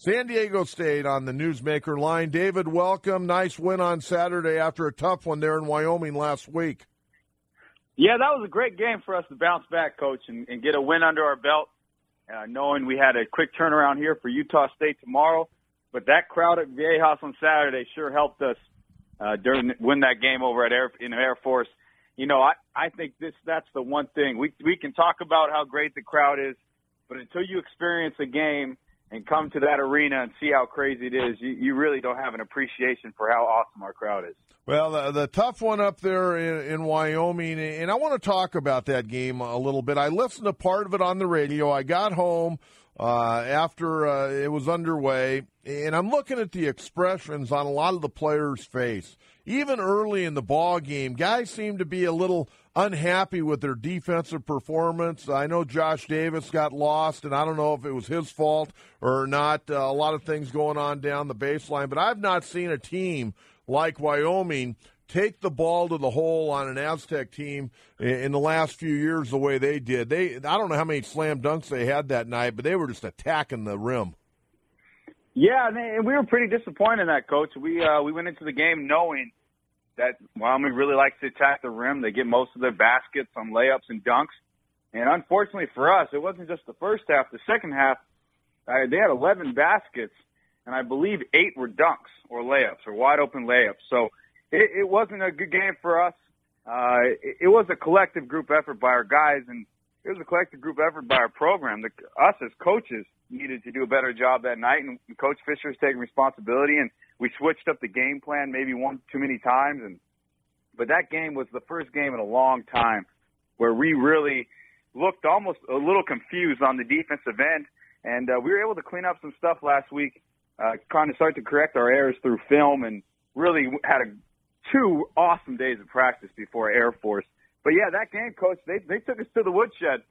San Diego State on the Newsmaker line. David, welcome. Nice win on Saturday after a tough one there in Wyoming last week. Yeah, that was a great game for us to bounce back, Coach, and get a win under our belt, knowing we had a quick turnaround here for Utah State tomorrow. But that crowd at Viejas on Saturday sure helped us win that game over at Air Force. You know, I think that's the one thing. We can talk about how great the crowd is, but until you experience a game and come to that arena and see how crazy it is, you really don't have an appreciation for how awesome our crowd is. Well, the tough one up there in Wyoming, and I want to talk about that game a little bit. I listened to part of it on the radio. I got home after it was underway, and I'm looking at the expressions on a lot of the players' face. Even early in the ball game, guys seem to be a little unhappy with their defensive performance. I know Josh Davis got lost, and I don't know if it was his fault or not. A lot of things going on down the baseline, but I've not seen a team like Wyoming take the ball to the hole on an Aztec team in the last few years the way they did. I don't know how many slam dunks they had that night, but they were just attacking the rim. Yeah, and we were pretty disappointed in that, Coach. We went into the game knowing that Wyoming really likes to attack the rim. They get most of their baskets on layups and dunks. And unfortunately for us, it wasn't just the first half. The second half, they had 11 baskets, and I believe 8 were dunks or layups or wide-open layups. So it wasn't a good game for us. It was a collective group effort by our guys, and it was a collective group effort by our program. Us as coaches needed to do a better job that night, and Coach Fisher's taking responsibility, and we switched up the game plan maybe one too many times. But that game was the first game in a long time where we really looked almost a little confused on the defensive end, and we were able to clean up some stuff last week, trying to start to correct our errors through film, and really had 2 awesome days of practice before Air Force. But, yeah, that game, Coach, they took us to the woodshed.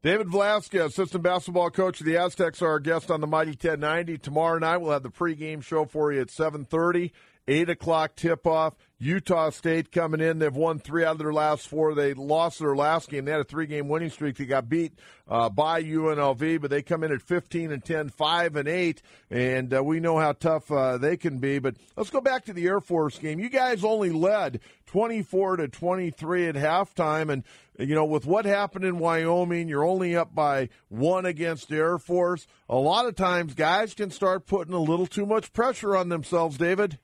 David Velasquez, assistant basketball coach of the Aztecs, are our guest on the Mighty 1090. Tomorrow night we'll have the pregame show for you at 7:30, 8 o'clock tip-off. Utah State coming in. They've won 3 out of their last 4. They lost their last game. They had a 3-game winning streak. They got beat by UNLV, but they come in at 15-10, 5-8, and we know how tough they can be. But let's go back to the Air Force game. You guys only led 24-23 at halftime, and you know, with what happened in Wyoming, you're only up by 1 against Air Force. A lot of times guys can start putting a little too much pressure on themselves, David.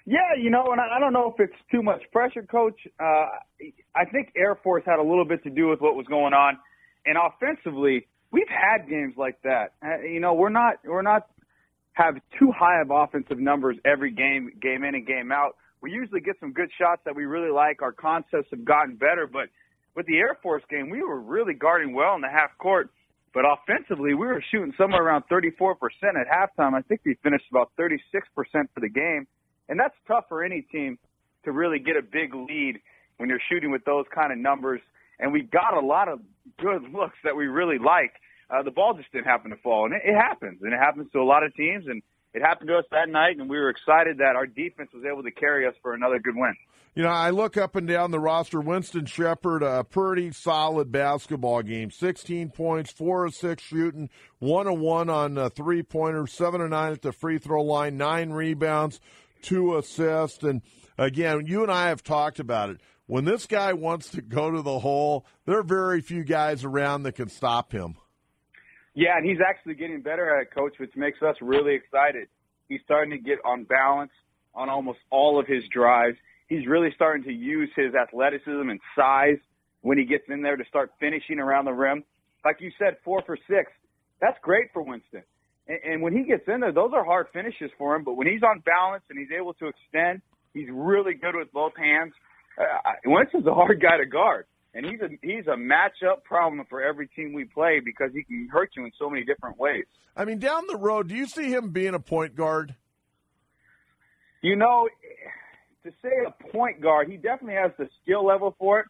Yeah, you know, and I don't know if it's too much pressure, Coach. I think Air Force had a little bit to do with what was going on. And offensively, we've had games like that. You know, we're not have too high of offensive numbers every game in and game out. We usually get some good shots that we really like. Our concepts have gotten better. But with the Air Force game, we were really guarding well in the half court. But offensively, we were shooting somewhere around 34% at halftime. I think we finished about 36% for the game. And that's tough for any team to really get a big lead when you're shooting with those kind of numbers. And we got a lot of good looks that we really like. The ball just didn't happen to fall. And it happens. And it happens to a lot of teams. And it happened to us that night. And we were excited that our defense was able to carry us for another good win. You know, I look up and down the roster. Winston Shepard, a pretty solid basketball game. 16 points, 4 of 6 shooting, 1 of 1 on three-pointers, 7 of 9 at the free throw line, 9 rebounds, 2 assists. And, again, you and I have talked about it. When this guy wants to go to the hole, there are very few guys around that can stop him. Yeah, and he's actually getting better at it, Coach, which makes us really excited. He's starting to get on balance on almost all of his drives. He's really starting to use his athleticism and size when he gets in there to start finishing around the rim. Like you said, 4 for 6. That's great for Winston. And when he gets in there, those are hard finishes for him. But when he's on balance and he's able to extend, he's really good with both hands. Winston's a hard guy to guard. And he's a matchup problem for every team we play because he can hurt you in so many different ways. I mean, down the road, do you see him being a point guard? You know, to say a point guard, he definitely has the skill level for it.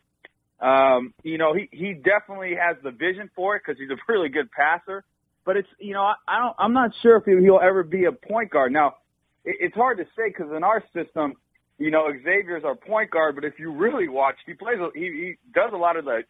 You know, he definitely has the vision for it because he's a really good passer. But it's, you know, I'm not sure if he'll ever be a point guard. Now, it's hard to say because in our system, you know, Xavier's our point guard. But if you really watch, he does a lot of the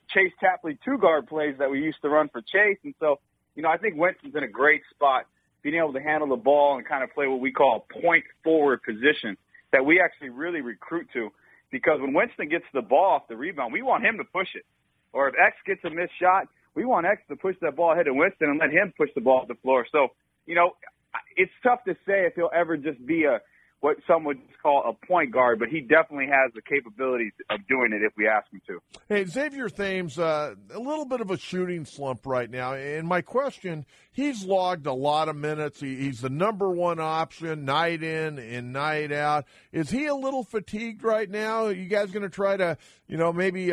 Chase Tapley 2-guard plays that we used to run for Chase. And so I think Winston's in a great spot, being able to handle the ball and kind of play what we call a point forward position that we actually really recruit to. Because when Winston gets the ball off the rebound, we want him to push it. Or if X gets a missed shot, we want X to push that ball ahead of Winston and let him push the ball off the floor. So, it's tough to say if he'll ever just be what some would call a point guard, but he definitely has the capabilities of doing it if we ask him to. Hey, Xavier Thames, a little bit of a shooting slump right now. And my question, he's logged a lot of minutes. He's the number one option night in and night out. Is he a little fatigued right now? Are you guys going to try to, maybe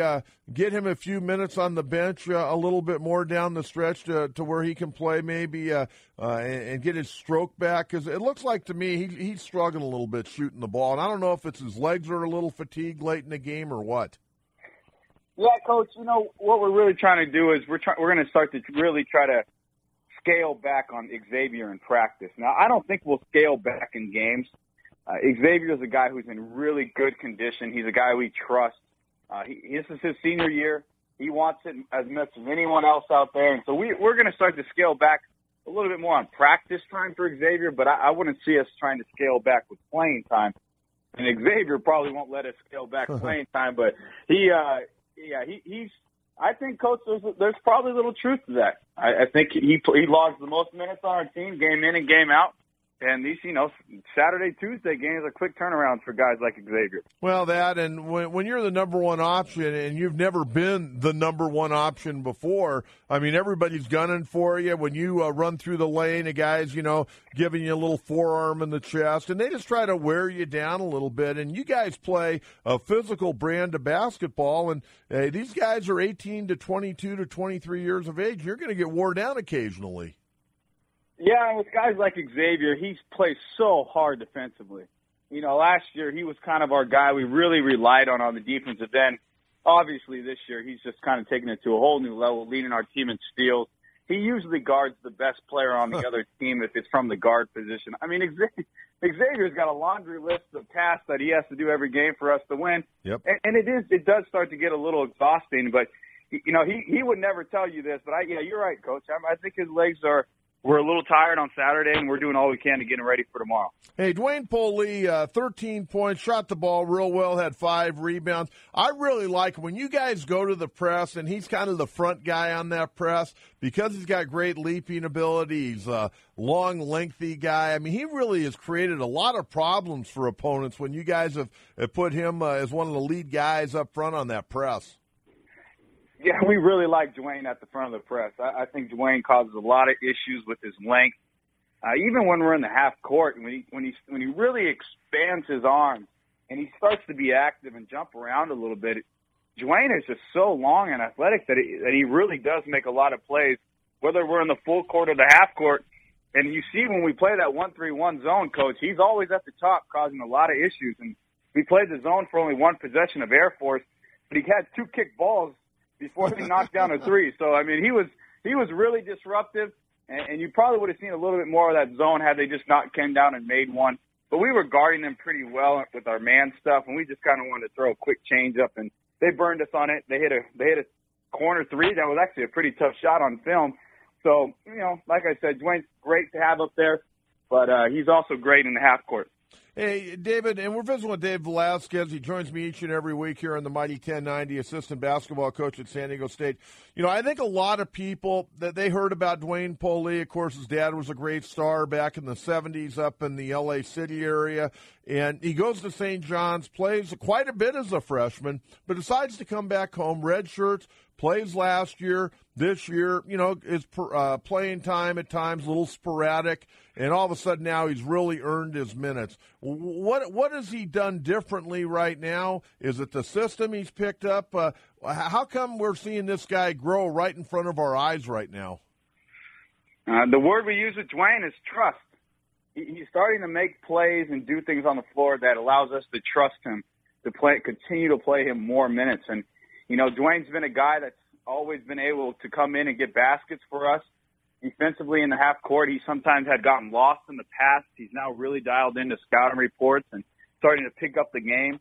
get him a few minutes on the bench a little bit more down the stretch to where he can play maybe and get his stroke back? Because it looks like to me he's struggling a little bit shooting the ball. And I don't know if it's his legs are a little fatigued late in the game or what. Yeah, Coach, what we're really trying to do is we're going to start to really try to scale back on Xavier in practice. Now, I don't think we'll scale back in games. Xavier is a guy who's in really good condition. He's a guy we trust. This is his senior year. He wants it as much as anyone else out there. And so we're going to start to scale back a little bit more on practice time for Xavier, but I wouldn't see us trying to scale back with playing time. And Xavier probably won't let us scale back playing time, but he's. I think, Coach, there's probably a little truth to that. I think he logs the most minutes on our team, game in and game out. And these, Saturday, Tuesday games are quick turnarounds for guys like Xavier. Well, that, and when you're the number one option and you've never been the number one option before, I mean, everybody's gunning for you. When you run through the lane, a guy's, giving you a little forearm in the chest, and they just try to wear you down a little bit. And you guys play a physical brand of basketball, and these guys are 18 to 22 to 23 years of age. You're going to get wore down occasionally. Yeah, and with guys like Xavier, he plays so hard defensively. Last year he was kind of our guy we really relied on the defensive end. Obviously this year he's just kind of taking it to a whole new level, leading our team in steals. He usually guards the best player on the other team if it's from the guard position. I mean, Xavier's got a laundry list of tasks that he has to do every game for us to win. Yep. And it does start to get a little exhausting, but he would never tell you this, but you're right, Coach. I think his legs we're a little tired on Saturday, and we're doing all we can to get him ready for tomorrow. Hey, Dwayne Polee, 13 points, shot the ball real well, had 5 rebounds. I really like when you guys go to the press, and he's kind of the front guy on that press because he's got great leaping ability. He's a long, lengthy guy. I mean, he really has created a lot of problems for opponents when you guys have put him as one of the lead guys up front on that press. Yeah, we really like Dwayne at the front of the press. I think Dwayne causes a lot of issues with his length. Even when we're in the half court, when he really expands his arms and he starts to be active and jump around a little bit, Dwayne is just so long and athletic that he really does make a lot of plays, whether we're in the full court or the half court. And you see when we play that 1-3-1 zone, Coach, he's always at the top causing a lot of issues. And we played the zone for only one possession of Air Force, but he had 2 kick balls before they knocked down a 3. So, I mean, he was really disruptive, and you probably would have seen a little bit more of that zone had they just not came down and made one. But we were guarding them pretty well with our man stuff, and we just kind of wanted to throw a quick change up, and they burned us on it. They hit a corner 3. That was actually a pretty tough shot on film. So, like I said, Dwayne's great to have up there, but he's also great in the half court. Hey, David, and we're visiting with Dave Velasquez. He joins me each and every week here on the Mighty 1090, assistant basketball coach at San Diego State. I think a lot of people, that they heard about Dwayne Polee. Of course, his dad was a great star back in the 70s up in the L.A. City area. And he goes to St. John's, plays quite a bit as a freshman, but decides to come back home, red shirts, plays last year. This year, is playing time at times, a little sporadic, and all of a sudden now he's really earned his minutes. What has he done differently right now? Is it the system he's picked up? How come we're seeing this guy grow right in front of our eyes right now? The word we use with Dwayne is trust. He's starting to make plays and do things on the floor that allows us to trust him to continue to play him more minutes. And, Dwayne's been a guy that's always been able to come in and get baskets for us. Defensively in the half court, he sometimes had gotten lost in the past. He's now really dialed into scouting reports and starting to pick up the game.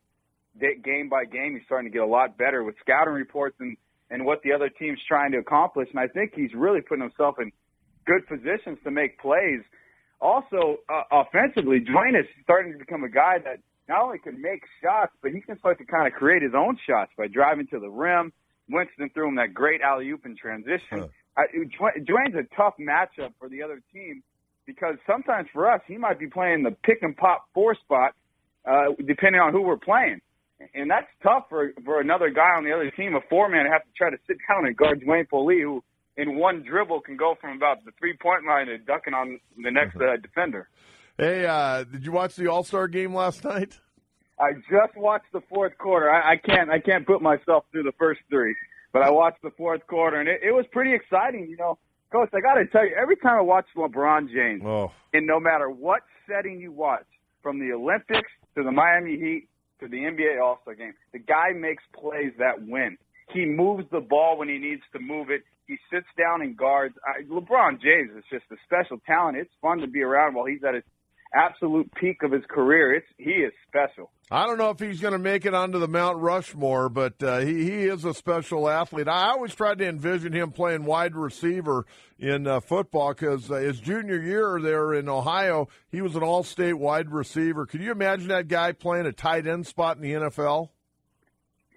Game by game, he's starting to get a lot better with scouting reports and what the other team's trying to accomplish. And I think he's really putting himself in good positions to make plays. Also, offensively, Dwayne is starting to become a guy that not only can make shots, but he can start to kind of create his own shots by driving to the rim. Winston threw him that great alley-oop in transition. Dwayne's a tough matchup for the other team because sometimes for us, he might be playing the pick-and-pop 4 spot depending on who we're playing. And that's tough for another guy on the other team, a 4-man, to have to try to sit down and guard Dwayne Polee, who in one dribble can go from about the 3-point line to ducking on the next defender. Hey, did you watch the All-Star game last night? I just watched the fourth quarter. I can't put myself through the first 3, but I watched the fourth quarter, and it was pretty exciting. You know, Coach, I got to tell you, every time I watch LeBron James, and no matter what setting you watch, from the Olympics to the Miami Heat to the NBA All-Star game, the guy makes plays that win. He moves the ball when he needs to move it. He sits down and guards. LeBron James is just a special talent. It's fun to be around while he's at his absolute peak of his career. He is special. I don't know if he's going to make it onto the Mount Rushmore, but he is a special athlete. I always tried to envision him playing wide receiver in football because his junior year there in Ohio, he was an all-state wide receiver. Could you imagine that guy playing a tight end spot in the NFL?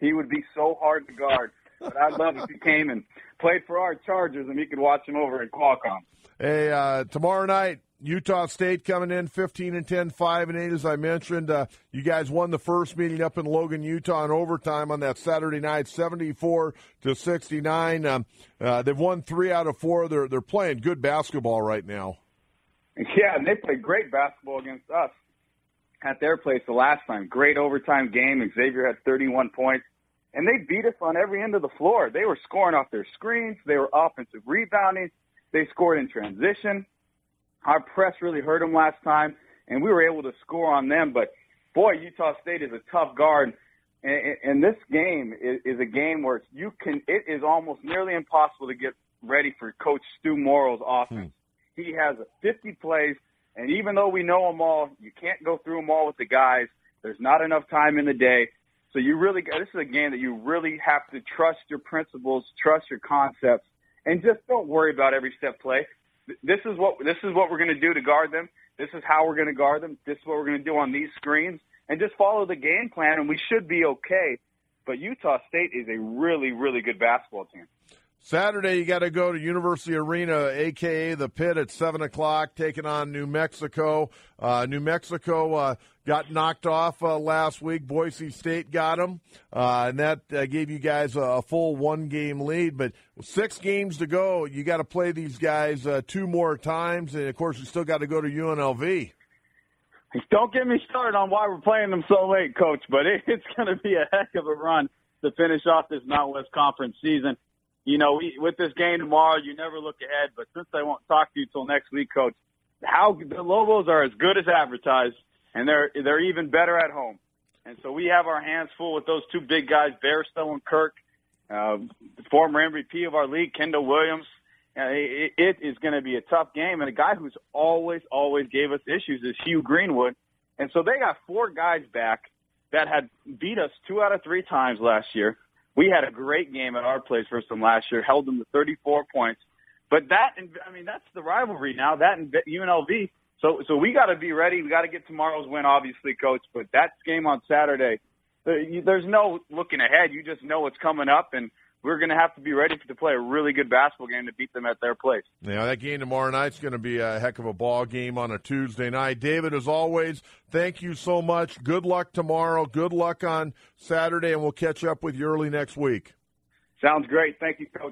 He would be so hard to guard. But I'd love if he came and played for our Chargers and we could watch him over at Qualcomm. Hey, tomorrow night, Utah State coming in 15-10, 5-8, as I mentioned. You guys won the first meeting up in Logan, Utah in overtime on that Saturday night, 74-69. They've won 3 out of 4. They're playing good basketball right now. Yeah, and they played great basketball against us at their place the last time. Great overtime game. Xavier had 31 points. And they beat us on every end of the floor. They were scoring off their screens. They were offensive rebounding. They scored in transition. Our press really hurt them last time, and we were able to score on them. But, boy, Utah State is a tough guard. And this game is a game where it is almost nearly impossible to get ready for Coach Stu Morrow's offense. He has 50 plays, and even though we know them all, you can't go through them all with the guys. There's not enough time in the day. So this is a game that you really have to trust your principles, trust your concepts, and just don't worry about every step play. This is what we're going to do to guard them. This is how we're going to guard them. This is what we're going to do on these screens, and just follow the game plan, and we should be okay. But Utah State is a really, really good basketball team. Saturday, you got to go to University Arena, a.k.a. the Pit, at 7 o'clock, taking on New Mexico. New Mexico got knocked off last week. Boise State got them, and that gave you guys a full 1-game lead. But 6 games to go, you got to play these guys 2 more times, and, of course, you still got to go to UNLV. Don't get me started on why we're playing them so late, Coach, but it's going to be a heck of a run to finish off this Mountain West Conference season. You know, with this game tomorrow, you never look ahead. But since I won't talk to you till next week, Coach, the Lobos are as good as advertised, and they're even better at home. And so we have our hands full with those 2 big guys, Bairstow and Kirk, the former MVP of our league, Kendall Williams. It is going to be a tough game. And a guy who's always gave us issues is Hugh Greenwood. And so they got 4 guys back that had beat us 2 out of 3 times last year. We had a great game at our place versus them last year, held them to 34 points. But that's the rivalry now, that and UNLV. So we got to be ready. We got to get tomorrow's win, obviously, Coach. But that game on Saturday, there's no looking ahead. You just know what's coming up, and we're going to have to be ready to play a really good basketball game to beat them at their place. Yeah, that game tomorrow night's going to be a heck of a ball game on a Tuesday night. David, as always, thank you so much. Good luck tomorrow. Good luck on Saturday, and we'll catch up with you early next week. Sounds great. Thank you, Coach.